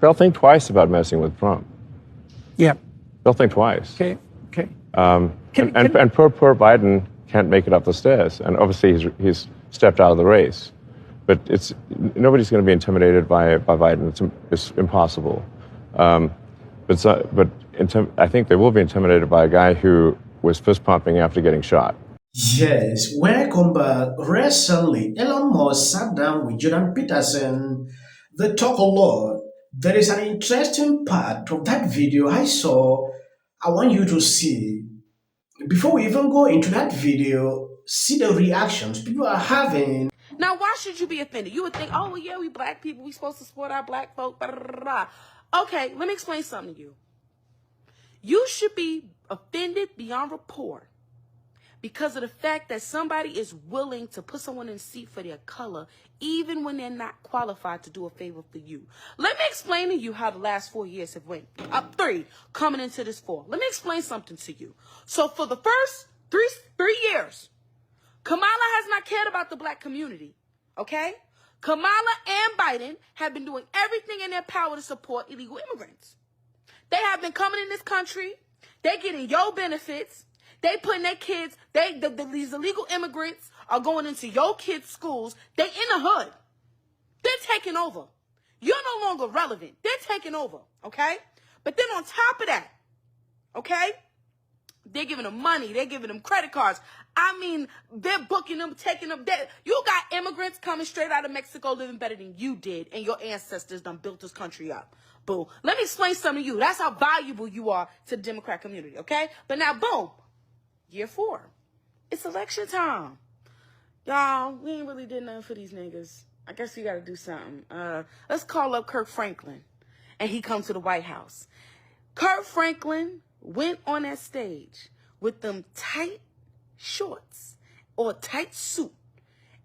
They'll think twice about messing with Trump. Yeah. They'll think twice. Okay. And poor Biden can't make it up the stairs. And obviously he's stepped out of the race. But nobody's going to be intimidated by Biden. It's impossible. I think they will be intimidated by a guy who was fist pumping after getting shot. Yes, welcome back. Recently, Elon Musk sat down with Jordan Peterson. They talk a lot. There is an interesting part of that video I saw. I want you to see. Before we even go into that video, see the reactions people are having. Now, why should you be offended? You would think, oh, well, yeah, we black people, we supposed to support our black folk. Blah, blah, blah, blah. Okay, let me explain something to you. You should be offended beyond rapport because of the fact that somebody is willing to put someone in a seat for their color, even when they're not qualified to do a favor for you. Let me explain to you how the last 4 years have went. Three, coming into this 4. Let me explain something to you. So for the first three years, Kamala has not cared about the black community, okay? Kamala and Biden have been doing everything in their power to support illegal immigrants. They have been coming in this country. They're getting your benefits. They putting their kids, these illegal immigrants are going into your kids' schools. They in the hood. They're taking over. You're no longer relevant. They're taking over, okay? But then on top of that, okay, they're giving them money. They're giving them credit cards. I mean, they're booking them, taking them. You got immigrants coming straight out of Mexico living better than you did, and your ancestors done built this country up. Boom. Let me explain something to you. That's how valuable you are to the Democrat community, okay? But now, boom. Year 4. It's election time. Y'all, we ain't really did nothing for these niggas. I guess we got to do something. Let's call up Kirk Franklin, and he come to the White House. Kirk Franklin went on that stage with them tight shorts or tight suit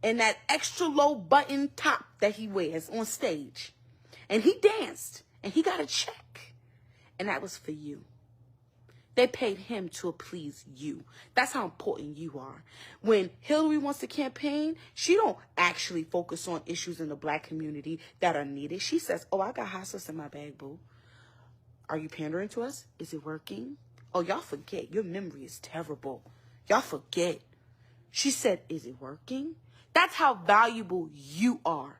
and that extra low button top that he wears on stage. And he danced, and he got a check, and that was for you. They paid him to please you. That's how important you are. When Hillary wants to campaign, she don't actually focus on issues in the black community that are needed. She says, oh, I got hot sauce in my bag, boo. Are you pandering to us? Is it working? Oh, y'all forget. Your memory is terrible. Y'all forget. She said, is it working? That's how valuable you are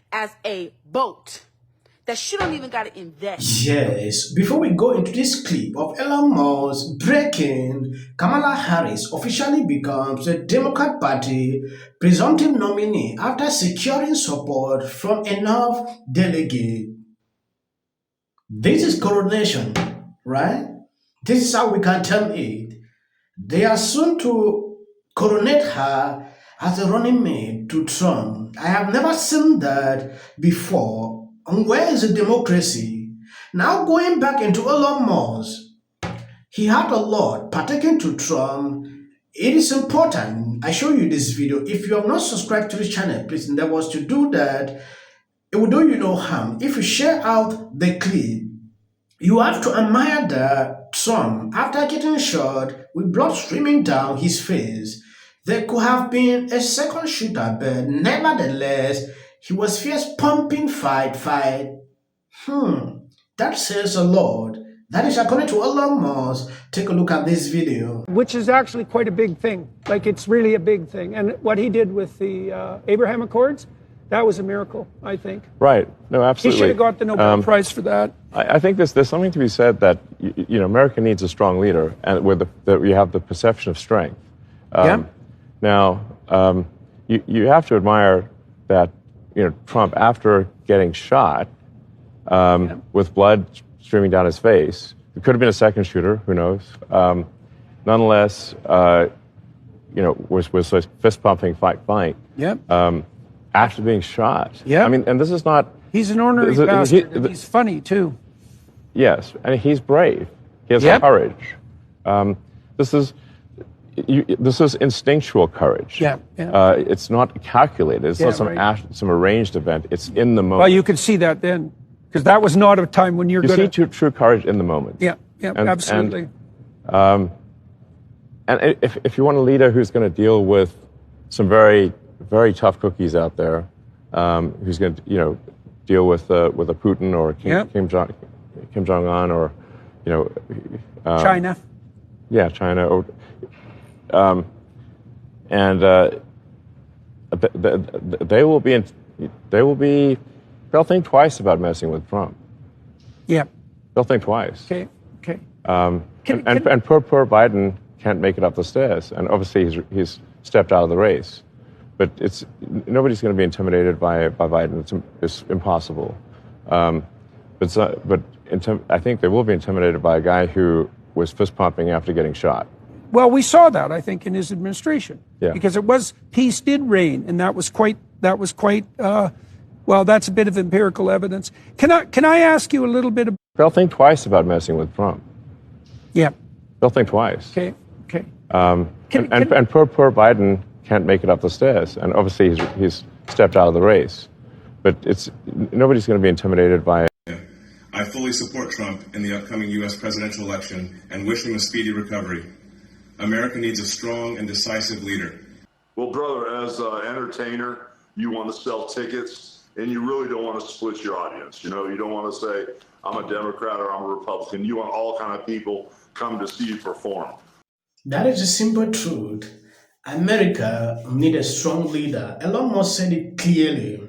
as a vote. That she don't even got to invest. Yes, before we go into this clip of Elon Musk breaking, Kamala Harris officially becomes the Democrat Party presumptive nominee after securing support from enough delegates. This is coronation, right? This is how we can tell it. They are soon to coronate her as a running mate to Trump. I have never seen that before. And where is the democracy? Now going back into Elon Musk, he had a lot pertaining to Trump. It is important. I show you this video. If you have not subscribed to this channel, please endeavor to do that. It will do you no harm. If you share out the clip, you have to admire that Trump, after getting shot with blood streaming down his face, there could have been a second shooter, but nevertheless, he was fierce pumping fight. That says a lot. That is according to Elon Musk. Take a look at this video. Which is actually quite a big thing. Like, it's really a big thing. And what he did with the Abraham Accords, that was a miracle, I think. Right. No, absolutely. He should have got the Nobel Prize for that. I think there's something to be said that, America needs a strong leader, and that we have the perception of strength. Now, you have to admire that, Trump, after getting shot with blood streaming down his face, it could have been a second shooter, who knows? Nonetheless, was fist pumping fight. After being shot. I mean, and this is not. He's an ornery bastard, and he's funny too. Yes, and he's brave. He has courage. This is instinctual courage. It's not calculated. It's not some arranged event. It's in the moment. Well, you could see that then, because that was not a time when you're going to see true courage in the moment. Absolutely. And if you want a leader who's going to deal with some very, very tough cookies out there, who's going to, deal with a Putin or Yep. Kim Jong Un or China. Yeah, China. Or, they'll think twice about messing with Trump. Yeah. They'll think twice. Okay. Okay. And poor Biden can't make it up the stairs, and obviously he's stepped out of the race. But nobody's going to be intimidated by Biden. It's impossible. I think they will be intimidated by a guy who was fist pumping after getting shot. Well, we saw that, I think, in his administration. Yeah. Because peace did reign, and that was quite, well, that's a bit of empirical evidence. Can I ask you a little bit? They'll think twice about messing with Trump. Yeah. They'll think twice. Okay. And poor Biden can't make it up the stairs, and obviously he's stepped out of the race. But nobody's going to be intimidated by. I fully support Trump in the upcoming U.S. presidential election and wish him a speedy recovery. America needs a strong and decisive leader. Well, brother, as an entertainer, you want to sell tickets, and you really don't want to split your audience. You don't want to say, I'm a Democrat or I'm a Republican. You want all kind of people come to see you perform. That is the simple truth. America needs a strong leader. Elon Musk said it clearly.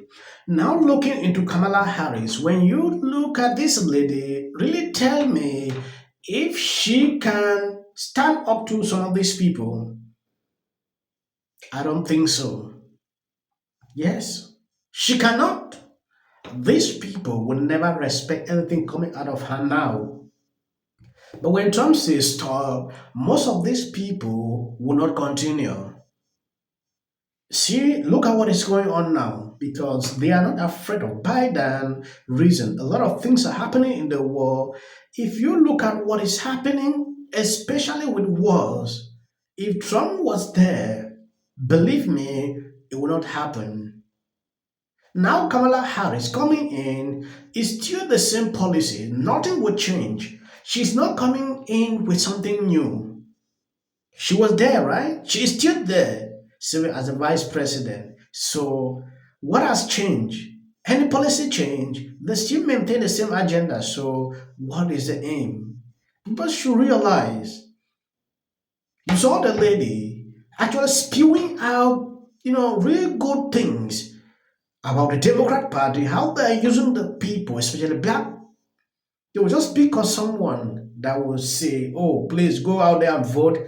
Now looking into Kamala Harris, when you look at this lady, really tell me if she can stand up to some of these people. I don't think so. Yes, she cannot. These people will never respect anything coming out of her now. But when Trump says stop, most of these people will not continue. See, look at what is going on now, because they are not afraid of Biden. Reason, a lot of things are happening in the world. If you look at what is happening, especially with wars, if Trump was there, believe me, it will not happen. Now Kamala Harris coming in is still the same policy. Nothing will change. She's not coming in with something new. She was there, right? She is still there, serving as a vice president. So what has changed? Any policy change? They still maintain the same agenda. So what is the aim? People should realize. You saw the lady actually spewing out, really good things about the Democrat Party, how they're using the people, especially black. They will just pick on someone that will say, oh, please go out there and vote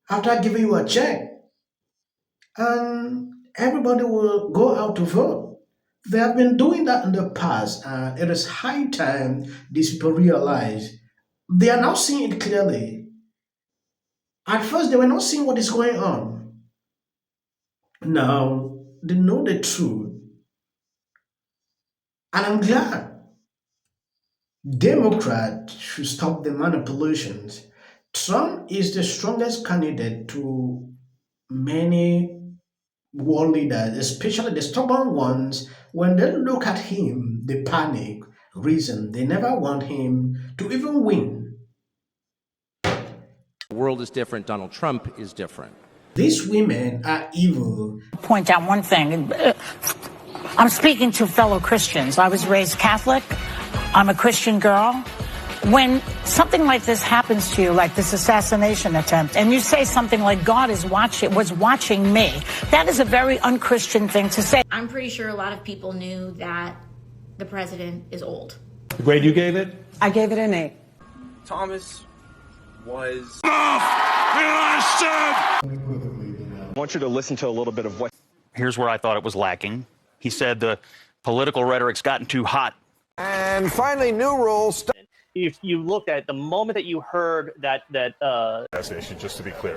after giving you a check. And everybody will go out to vote. They have been doing that in the past, and it is high time these people realize. They are now seeing it clearly. At first, they were not seeing what is going on. Now, they know the truth. And I'm glad. Democrats should stop the manipulations. Trump is the strongest candidate to many world leaders, especially the stubborn ones. When they look at him, they panic. Reason, they never want him to even win. The world is different. Donald Trump is different. These women are evil. Point out one thing. I'm speaking to fellow Christians. I was raised Catholic. I'm a Christian girl. When something like this happens to you, like this assassination attempt, and you say something like God was watching me, that is a very unchristian thing to say. I'm pretty sure a lot of people knew that the president is old. The grade you gave it? I gave it an 8. Thomas was... I want you to listen to a little bit of what... Here's where I thought it was lacking. He said the political rhetoric's gotten too hot. And finally, new rules. If you looked at the moment that you heard that assassination, just to be clear.